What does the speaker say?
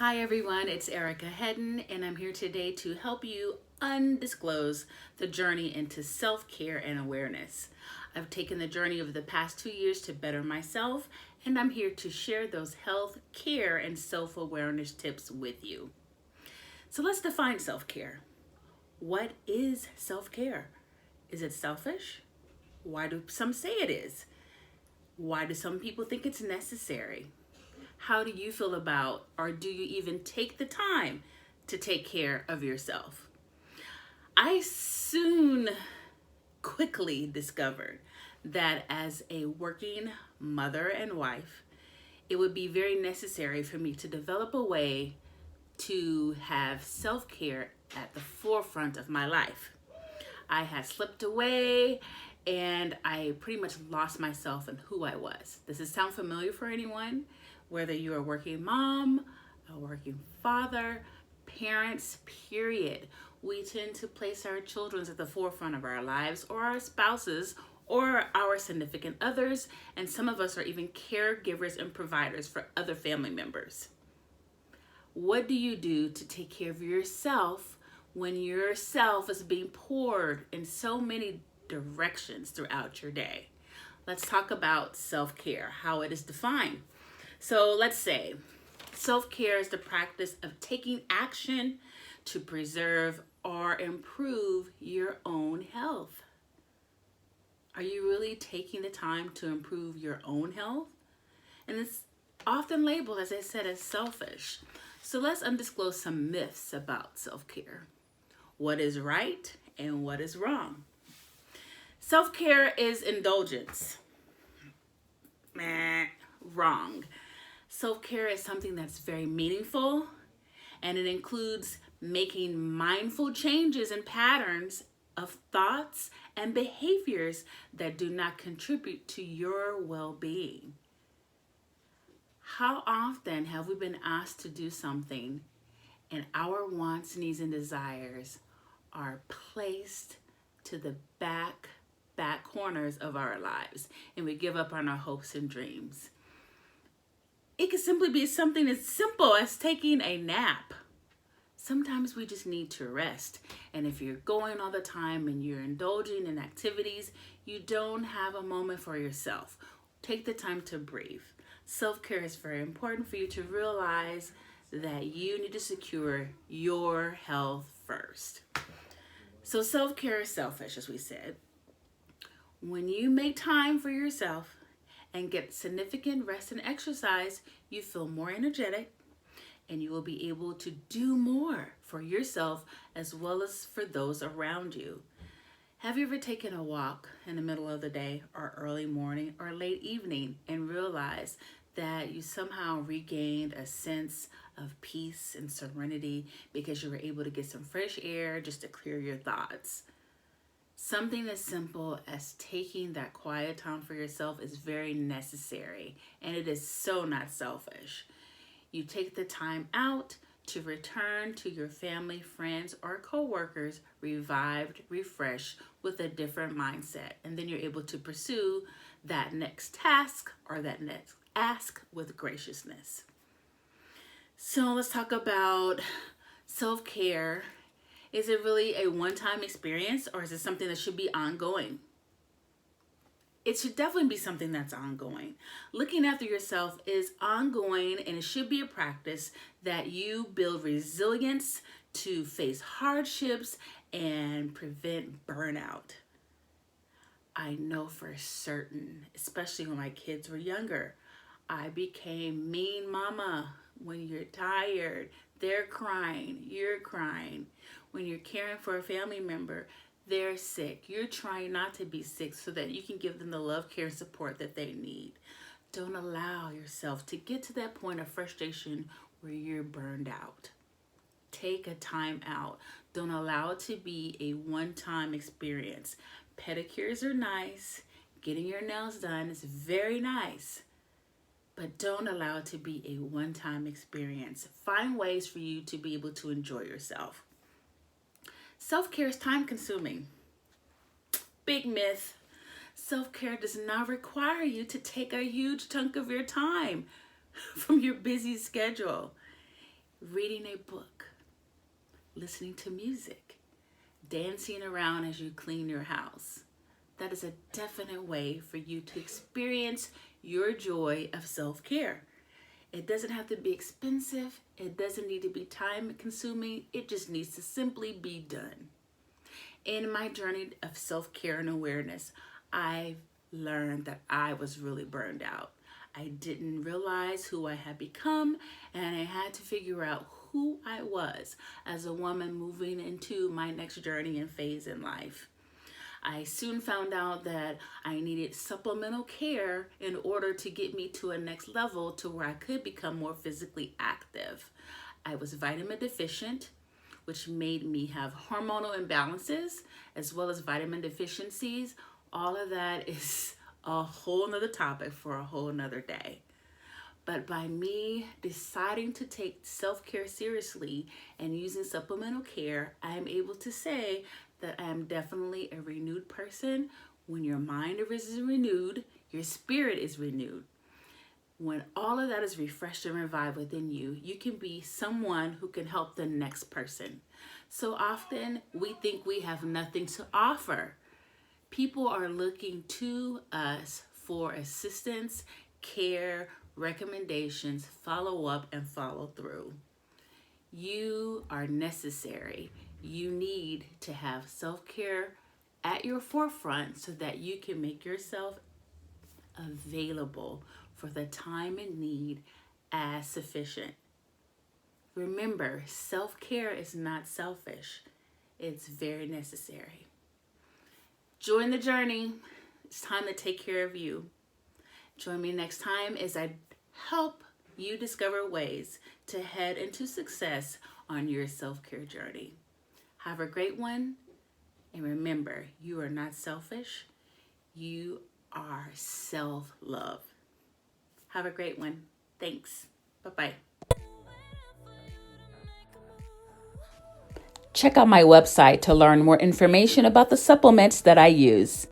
Hi everyone, it's Erica Hedden, and I'm here today to help you undisclose the journey into self-care and awareness. I've taken the journey over the past 2 years to better myself, and I'm here to share those health, care, and self-awareness tips with you. So let's define self-care. What is self-care? Is it selfish? Why do some say it is? Why do some people think it's necessary? How do you feel about, or do you even take the time to take care of yourself? I quickly discovered that as a working mother and wife, it would be very necessary for me to develop a way to have self-care at the forefront of my life. I had slipped away and I pretty much lost myself in who I was. Does this sound familiar for anyone? Whether you're a working mom, a working father, parents, period. We tend to place our children at the forefront of our lives, or our spouses, or our significant others, and some of us are even caregivers and providers for other family members. What do you do to take care of yourself when yourself is being poured in so many directions throughout your day? Let's talk about self-care, how it is defined. So let's say self-care is the practice of taking action to preserve or improve your own health. Are you really taking the time to improve your own health? And it's often labeled, as I said, as selfish. So let's undisclose some myths about self-care. What is right and what is wrong? Self-care is indulgence. Wrong. Self-care is something that's very meaningful, and it includes making mindful changes and patterns of thoughts and behaviors that do not contribute to your well-being. How often have we been asked to do something and our wants, needs, and desires are placed to the back corners of our lives, and we give up on our hopes and dreams? It could simply be something as simple as taking a nap. Sometimes we just need to rest. And if you're going all the time and you're indulging in activities, you don't have a moment for yourself. Take the time to breathe. Self-care is very important for you to realize that you need to secure your health first. So self-care is selfish, as we said. When you make time for yourself and get significant rest and exercise, you feel more energetic and you will be able to do more for yourself as well as for those around you. Have you ever taken a walk in the middle of the day or early morning or late evening and realized that you somehow regained a sense of peace and serenity because you were able to get some fresh air just to clear your thoughts? Something as simple as taking that quiet time for yourself is very necessary, and it is so not selfish. You take the time out to return to your family, friends, or coworkers revived, refreshed, with a different mindset, and then you're able to pursue that next task or that next ask with graciousness. So let's talk about self-care. Is it really a one-time experience, or is it something that should be ongoing? It should definitely be something that's ongoing. Looking after yourself is ongoing, and it should be a practice that you build resilience to face hardships and prevent burnout. I know for certain, especially when my kids were younger, I became mean mama. When you're tired, they're crying, you're crying. When you're caring for a family member, they're sick. You're trying not to be sick so that you can give them the love, care, and support that they need. Don't allow yourself to get to that point of frustration where you're burned out. Take a time out. Don't allow it to be a one-time experience. Pedicures are nice. Getting your nails done is very nice. But don't allow it to be a one-time experience. Find ways for you to be able to enjoy yourself. Self-care is time-consuming. Big myth. Self-care does not require you to take a huge chunk of your time from your busy schedule. reading a book, listening to music, dancing around as you clean your house. That is a definite way for you to experience your joy of self-care. It doesn't have to be expensive. It doesn't need to be time consuming. It just needs to simply be done. In my journey of self-care and awareness, I learned that I was really burned out. I didn't realize who I had become, and I had to figure out who I was as a woman moving into my next journey and phase in life. I soon found out that I needed supplemental care in order to get me to a next level to where I could become more physically active. I was vitamin deficient, which made me have hormonal imbalances as well as vitamin deficiencies. All of that is a whole nother topic for a whole nother day. But by me deciding to take self-care seriously and using supplemental care, I am able to say that I am definitely a renewed person. When your mind is renewed, your spirit is renewed. When all of that is refreshed and revived within you, you can be someone who can help the next person. So often we think we have nothing to offer. People are looking to us for assistance, care, recommendations, follow up, and follow through. You are necessary. You need to have self-care at your forefront so that you can make yourself available for the time and need as sufficient. Remember, self-care is not selfish. It's very necessary. Join the journey. It's time to take care of you. Join me next time as I help you discover ways to head into success on your self-care journey. Have a great one. And remember, you are not selfish. You are self-love. Have a great one. Thanks. Bye-bye. Check out my website to learn more information about the supplements that I use.